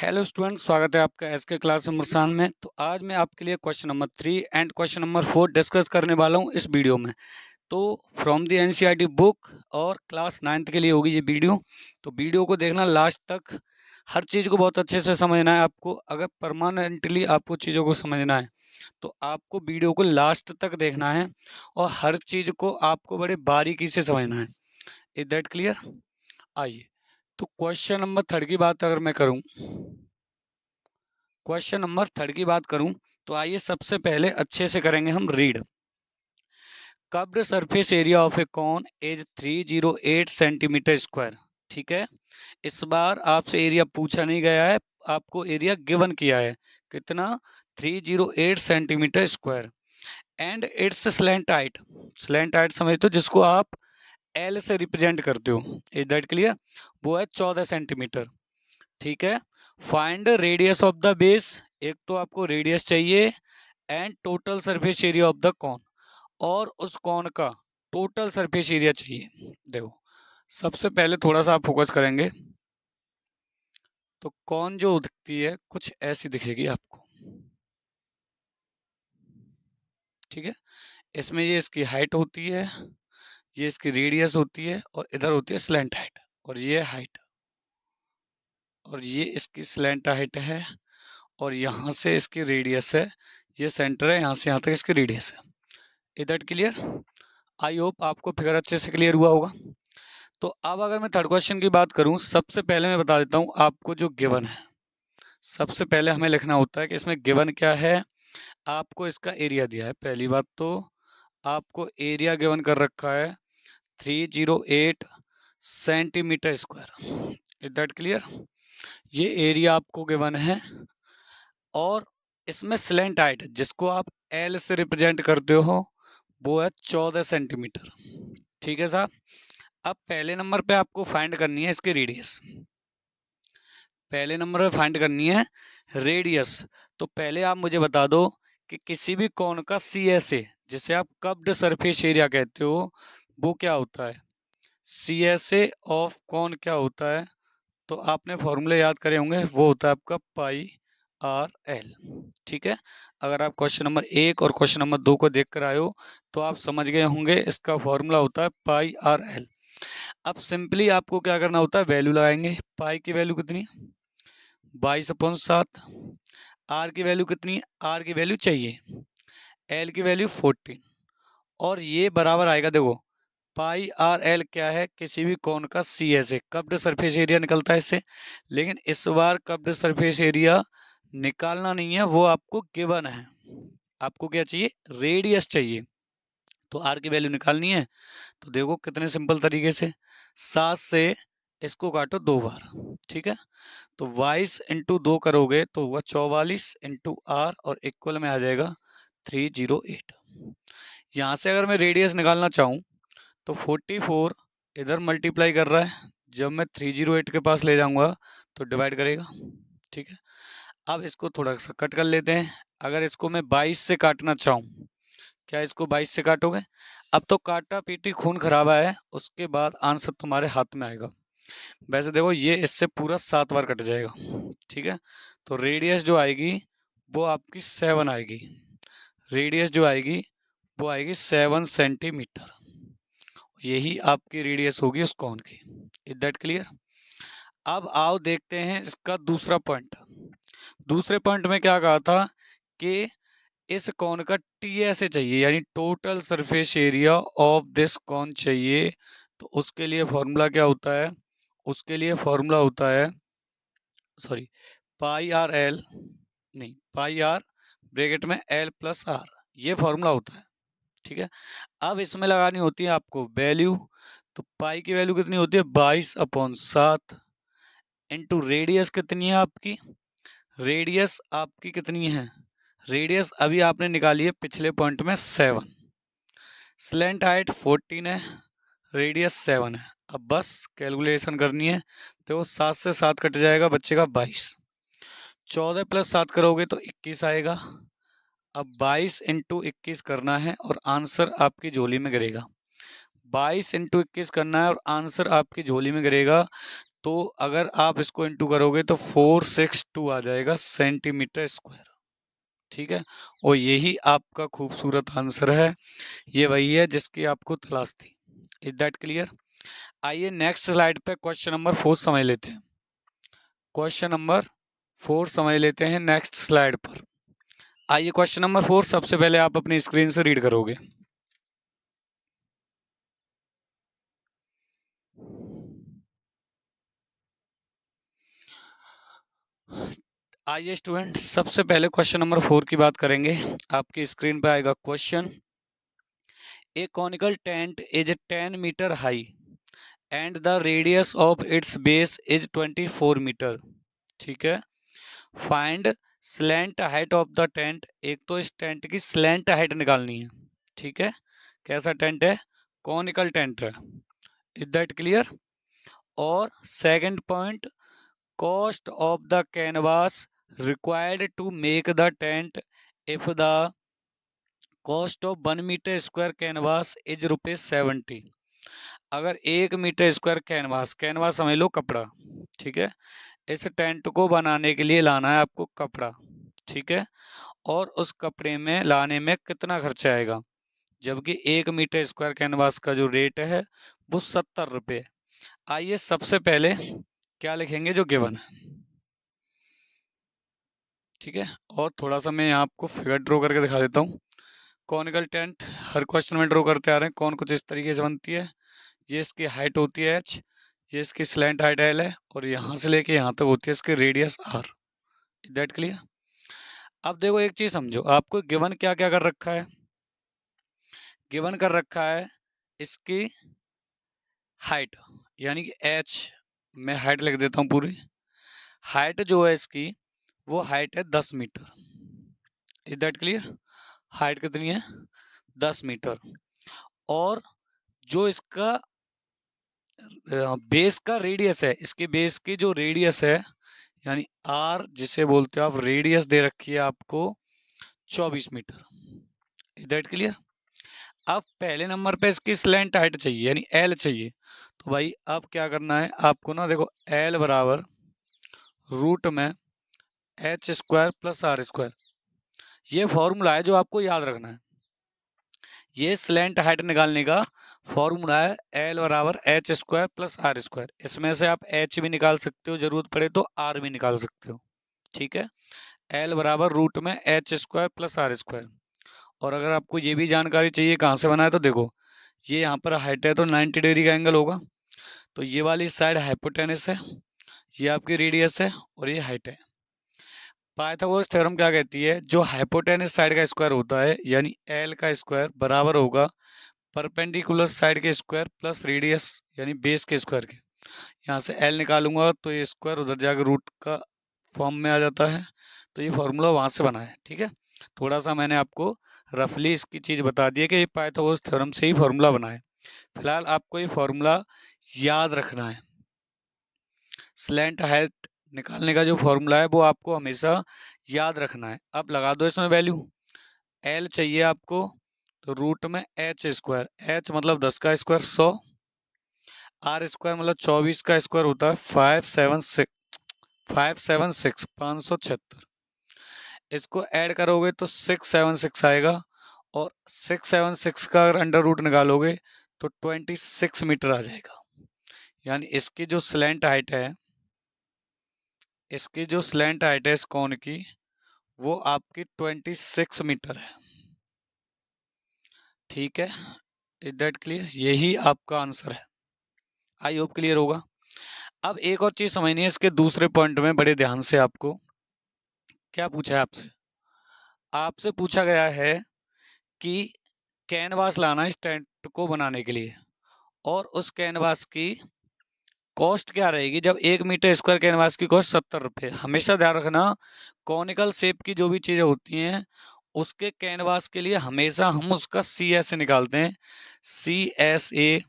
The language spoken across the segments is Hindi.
हेलो स्टूडेंट, स्वागत है आपका एसके क्लास मुरसान में। तो आज मैं आपके लिए question number 3 and question number 4 discuss करने वाला हूं इस वीडियो में। तो फ्रॉम द एनसीईआरटी बुक और क्लास 9th के लिए होगी ये वीडियो। तो वीडियो को देखना लास्ट तक, हर चीज़ को बहुत अच्छे से समझना है आपको। अगर परमानेंटली आपको चीज़ों को समझना है तो आपको वीडियो को लास्ट तक देखना है और हर चीज़ को आपको बड़े बारीकी से समझना है। Is that clear? आइए, तो क्वेश्चन नंबर 3 की बात अगर मैं करूं, क्वेश्चन नंबर 3 की बात करूं तो आइए सबसे पहले अच्छे से करेंगे हम read. Curved surface area of a cone is 308 centimetre square. ठीक है, इस बार आपसे एरिया पूछा नहीं गया है, आपको एरिया गिवन किया है। कितना? 308 centimetre square. And its slant height, slant height समझते हो जिसको आप एल से रिप्रेजेंट करते हो। Is that clear? वो है 14 सेंटीमीटर। ठीक है, find radius of the base. एक तो आपको रेडियस चाहिए and total surface area of the cone, और उस कॉन का टोटल सरफेस एरिया चाहिए। देखो, सबसे पहले थोड़ा सा आप फोकस करेंगे तो कॉन जो दिखती है कुछ ऐसी दिखेगी आपको। ठीक है, इसमें ये इसकी हाइट होती है, ये इसकी रेडियस होती है, और इधर होती है स्लैंट हाइट, और ये हाइट, और ये इसकी स्लैंट हाइट है, और यहाँ से इसकी रेडियस है। ये सेंटर है, यहाँ से यहाँ तक इसकी रेडियस है। Is that clear? I hope आपको फिगर अच्छे से क्लियर हुआ होगा। तो अब अगर मैं थर्ड क्वेश्चन की बात करूं, सबसे पहले मैं बता देता हूं आपको जो गिवन है। सबसे पहले हमें लिखना होता है कि इसमें गिवन क्या है। आपको इसका एरिया दिया है। पहली बात तो आपको एरिया गिवन कर रखा है 308 centimetre square. Is that clear? ये एरिया आपको गिवन है, और इसमें स्लैंट हाइट जिसको आप एल से रिप्रेजेंट करते हो वो है 14 सेंटीमीटर। ठीक है साहब, अब पहले नंबर पे आपको फाइंड करनी है इसकी रेडियस। पहले नंबर पे फाइंड करनी है रेडियस। तो पहले आप मुझे बता दो कि किसी भी कोण का सी एस ए, जिसे आप कर्व्ड सरफेस एरिया कहते हो, वो क्या होता है। सी एस ए ऑफ कोण क्या होता है? तो आपने फॉर्मूले याद करे होंगे, वो होता है आपका पाई आर एल। ठीक है, अगर आप क्वेश्चन नंबर 1 और क्वेश्चन नंबर 2 को देख कर आए हो तो आप समझ गए होंगे इसका फॉर्मूला होता है पाई आर एल। अब सिंपली आपको क्या करना होता है, वैल्यू लगाएंगे। पाई की वैल्यू कितनी? 22/7। आर की वैल्यू कितनी? आर की वैल्यू चाहिए, एल की वैल्यू 14, और ये बराबर आएगा। देखो, पाई आर एल क्या है? किसी भी कोण का C S A, curved surface area निकलता है इससे। लेकिन इस बार कर्व्ड सरफेस एरिया निकालना नहीं है, वो आपको गिवन है। आपको क्या चाहिए? रेडियस चाहिए। तो आर की वैल्यू निकालनी है, तो देखो कितने सिंपल तरीके से, 7 से इसको काटो 2 बार। ठीक है, तो 22 × 2 करोगे तो होगा 44 इंटू आर, और इक्वल में आ जाएगा 308। यहाँ से अगर मैं रेडियस निकालना चाहूँ तो 44 इधर मल्टीप्लाई कर रहा है, जब मैं 308 के पास ले जाऊँगा तो डिवाइड करेगा। ठीक है, अब इसको थोड़ा सा कट कर लेते हैं। अगर इसको मैं 22 से काटना चाहूँ, क्या इसको 22 से काटोगे? अब तो काटा पीटी खून खराबा है, उसके बाद आंसर तुम्हारे हाथ में आएगा। वैसे देखो, ये इससे पूरा 7 बार कट जाएगा। ठीक है, तो रेडियस जो आएगी वो आपकी 7 आएगी। रेडियस जो आएगी वो आएगी 7 सेंटीमीटर। यही आपकी रेडियस होगी उस कोन की। Is that clear? अब आओ देखते हैं इसका दूसरा पॉइंट। दूसरे पॉइंट में क्या कहा था कि इस कोन का टी एस ए चाहिए, यानी total surface area of this cone चाहिए। तो उसके लिए फॉर्मूला क्या होता है? उसके लिए फॉर्मूला होता है, सॉरी, पाई आर एल, नहीं, पाई आर ब्रैकेट में एल प्लस आर, ये फॉर्मूला होता है। ठीक है, अब इसमें लगानी होती है आपको वैल्यू। तो पाई की वैल्यू कितनी होती है? 22/7 इंटू रेडियस कितनी है आपकी? रेडियस आपकी कितनी है? रेडियस अभी आपने निकाली है पिछले पॉइंट में 7। स्लैंट हाइट 14 है, रेडियस 7 है। अब बस कैलकुलेशन करनी है। देखो, 7 से 7 कट जाएगा, बचेगा 22। 14 + 7 करोगे तो 21 आएगा। अब 22 इंटू 21 करना है और आंसर आपकी झोली में गिरेगा। 22 इंटू 21 करना है और आंसर आपकी झोली में गिरेगा तो अगर आप इसको इंटू करोगे तो 462 आ जाएगा सेंटीमीटर स्क्वायर। ठीक है, और यही आपका खूबसूरत आंसर है। ये वही है जिसकी आपको तलाश थी। Is that clear? आइए नेक्स्ट स्लाइड पे क्वेश्चन नंबर 4 समझ लेते हैं। क्वेश्चन नंबर 4 समझ लेते हैं नेक्स्ट स्लाइड पर। आइए क्वेश्चन नंबर 4 सबसे पहले आप अपनी स्क्रीन से रीड करोगे। आइए स्टूडेंट, सबसे पहले क्वेश्चन नंबर 4 की बात करेंगे। आपकी स्क्रीन पे आएगा question. A conical tent is 10 metre high and the radius of its base is 24 metre. ठीक है, find slant height of the tent. एक तो इस टेंट की स्लैंट हाइट निकालनी है। ठीक है, कैसा टेंट है? कॉनिकल टेंट है। Is that clear? और second point, cost of the canvas required to make the tent if the cost of 1 metre square canvas is ₹70। अगर 1 मीटर स्क्वायर कैनवास, कैनवास समझ लो कपड़ा, ठीक है, इस टेंट को बनाने के लिए लाना है आपको कपड़ा। ठीक है, और उस कपड़े में लाने में कितना खर्चा आएगा, जबकि 1 मीटर स्क्वायर कैनवास का जो रेट है वो 70 रुपये। आइए सबसे पहले क्या लिखेंगे जो गिवन है। ठीक है, और थोड़ा सा मैं यहाँ आपको फिगर ड्रॉ करके दिखा देता हूँ। कॉनिकल टेंट हर क्वेश्चन में ड्रॉ करते आ रहे हैं। कौन कुछ इस तरीके से बनती है। ये इसकी हाइट होती है h, ये इसकी स्लैंट हाइट l है, और यहाँ से लेके यहाँ तक होती है इसकी radius r। Is that clear? अब देखो एक चीज समझो, आपको गिवन क्या क्या कर रखा है। गिवन कर रखा है इसकी हाइट, यानी कि h, मैं हाइट लिख देता हूँ पूरी। हाइट जो है इसकी वो हाइट है 10 metre. Is that clear? Height कितनी है? 10 मीटर। और जो इसका बेस का रेडियस है, इसके बेस की जो रेडियस है यानी आर जिसे बोलते हो आप, रेडियस दे रखी है आपको 24 मीटर। Is that clear? अब पहले नंबर पे इसकी स्लैंट हाइट चाहिए यानी एल चाहिए। तो भाई अब क्या करना है आपको ना, देखो एल बराबर रूट में H square plus R square, ये फॉर्मूला है जो आपको याद रखना है। ये स्लैंट हाइट निकालने का फॉर्मूला है एल बराबर H square plus R square. इसमें से आप एच भी निकाल सकते हो, जरूरत पड़े तो आर भी निकाल सकते हो। ठीक है, एल बराबर रूट में H square plus R square. और अगर आपको ये भी जानकारी चाहिए कहाँ से बना है, तो देखो ये यहाँ पर हाइट है तो 90 डिग्री का एंगल होगा। तो ये वाली साइड हाइपोटेनस है, ये आपकी रेडियस है, और ये हाइट है। पाइथागोरस थ्योरम क्या कहती है, जो हाइपोटेनस साइड का स्क्वायर होता है यानी एल का स्क्वायर बराबर होगा परपेंडिकुलर साइड के स्क्वायर प्लस रेडियस यानी बेस के स्क्वायर के। यहाँ से एल निकालूंगा तो ये स्क्वायर उधर जाकर रूट का फॉर्म में आ जाता है। तो ये फॉर्मूला वहाँ से बना है। ठीक है, थोड़ा सा मैंने आपको रफली इसकी चीज़ बता दी है कि ये पाइथागोरस थ्योरम से ही फॉर्मूला बना है। फिलहाल आपको ये फॉर्मूला याद रखना है। स्लैंट हाइट निकालने का जो फॉर्मूला है वो आपको हमेशा याद रखना है। अब लगा दो इसमें वैल्यू। एल चाहिए आपको तो रूट में एच स्क्वायर, एच मतलब 10 का स्क्वायर 100, आर स्क्वायर मतलब 24 का स्क्वायर होता है 576 इसको ऐड करोगे तो 676 आएगा, और 676 का अगर अंडर रूट निकालोगे तो 26 मीटर आ जाएगा। यानी इसकी जो स्लैंट हाइट है, इसकी जो स्लैंट हाइट है इस कोन की, वो आपकी 26 मीटर है। ठीक है, इज दैट क्लियर? यही आपका आंसर है। आई होप क्लियर होगा। अब एक और चीज समझनी है इसके दूसरे पॉइंट में, बड़े ध्यान से। आपको क्या पूछा है आपसे? आपसे पूछा गया है कि कैनवास लाना इस टेंट को बनाने के लिए, और उस कैनवास की कॉस्ट क्या रहेगी, जब 1 मीटर स्क्वायर कैनवास की कॉस्ट 70 रुपये। हमेशा ध्यान रखना, कॉनिकल शेप की जो भी चीज़ें होती हैं उसके कैनवास के लिए हमेशा हम उसका सी एस ए निकालते हैं। CSA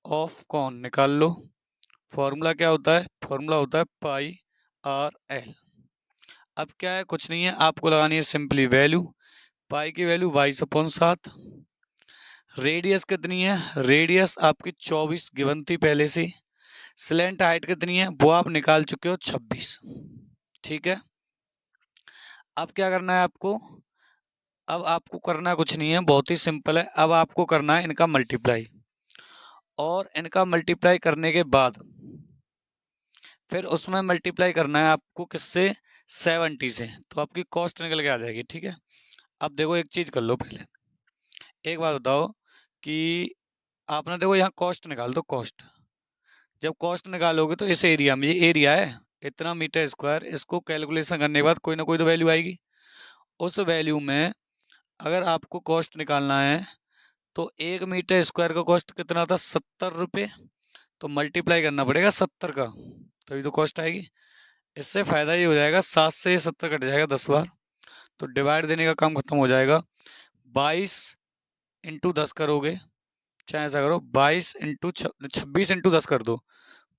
ऑफ कॉन निकाल लो। फॉर्मूला क्या होता है? फॉर्मूला होता है πr/l। अब क्या है, कुछ नहीं है, आपको लगानी है सिंपली वैल्यू। पाई की वैल्यू 22/7। रेडियस कितनी है? रेडियस आपकी 24 गिवन थी पहले से। स्लेंट हाइट कितनी है वो आप निकाल चुके हो 26। ठीक है, अब क्या करना है आपको, अब आपको करना कुछ नहीं है, बहुत ही सिंपल है। अब आपको करना है इनका मल्टीप्लाई, और इनका मल्टीप्लाई करने के बाद फिर उसमें मल्टीप्लाई करना है आपको किससे, 70 से, तो आपकी कॉस्ट निकल के आ जाएगी। ठीक है, अब देखो एक चीज कर लो, पहले एक बात बताओ कि आपने देखो यहाँ कॉस्ट निकाल दो, कॉस्ट जब कॉस्ट निकालोगे तो इस एरिया में, ये एरिया है इतना मीटर स्क्वायर, इसको कैलकुलेशन करने के बाद कोई ना कोई तो वैल्यू आएगी। उस वैल्यू में अगर आपको कॉस्ट निकालना है तो 1 मीटर स्क्वायर का कॉस्ट कितना था, 70 रुपये, तो मल्टीप्लाई करना पड़ेगा 70 का, तभी तो कॉस्ट आएगी। इससे फायदा ये हो जाएगा, 7 से 70 कट जाएगा 10 बार, तो डिवाइड देने का काम खत्म हो जाएगा। 22 इंटू 10 करोगे, चाहे ऐसा करो 22 इंटू 26 इंटू 10 कर दो,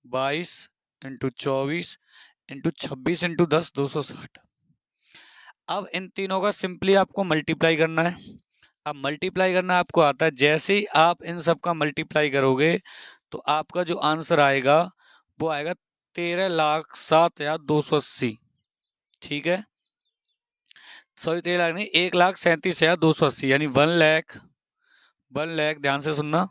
22 इंटू 24 इंटू 26 इंटू 10, 260। अब इन तीनों का सिंपली आपको मल्टीप्लाई करना है। अब मल्टीप्लाई करना आपको आता है, जैसे ही आप इन सब का मल्टीप्लाई करोगे तो आपका जो आंसर आएगा वो आएगा 13,07,280। ठीक है, सॉरी 13 लाख नहीं, 1,37,280, यानी 1 लाख ध्यान से सुनना,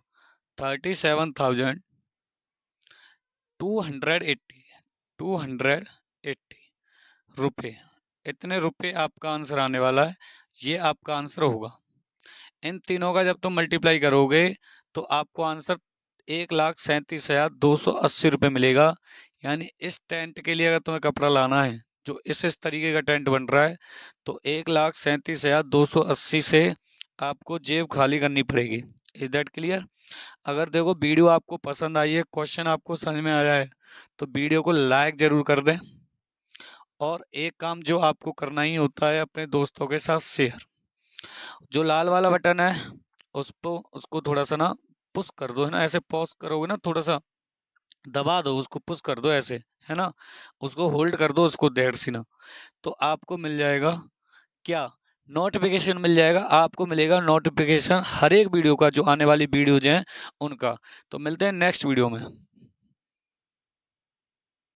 37,280 रुपये, इतने रुपये आपका आंसर आने वाला है। ये आपका आंसर होगा। इन तीनों का जब तुम मल्टीप्लाई करोगे तो आपको आंसर 1,37,280 रुपये मिलेगा। यानी इस टेंट के लिए अगर तुम्हें कपड़ा लाना है जो इस तरीके का टेंट बन रहा है, तो 1,37,280 से आपको जेब खाली करनी पड़ेगी। Is that clear? अगर देखो वीडियो आपको पसंद आई है, क्वेश्चन आपको समझ में आया है, तो वीडियो को लाइक जरूर कर दें, और एक काम जो आपको करना ही होता है, अपने दोस्तों के साथ शेयर। जो लाल वाला बटन है उसको थोड़ा सा ना पुश कर दो, है ना, ऐसे पॉज करोगे ना, थोड़ा सा दबा दो उसको, पुश कर दो ऐसे, है ना, उसको होल्ड कर दो, उसको देर सी ना, तो आपको मिल जाएगा क्या, नोटिफिकेशन मिल जाएगा। आपको मिलेगा नोटिफिकेशन हर एक वीडियो का, जो आने वाली वीडियोज हैं उनका। तो मिलते हैं नेक्स्ट वीडियो में।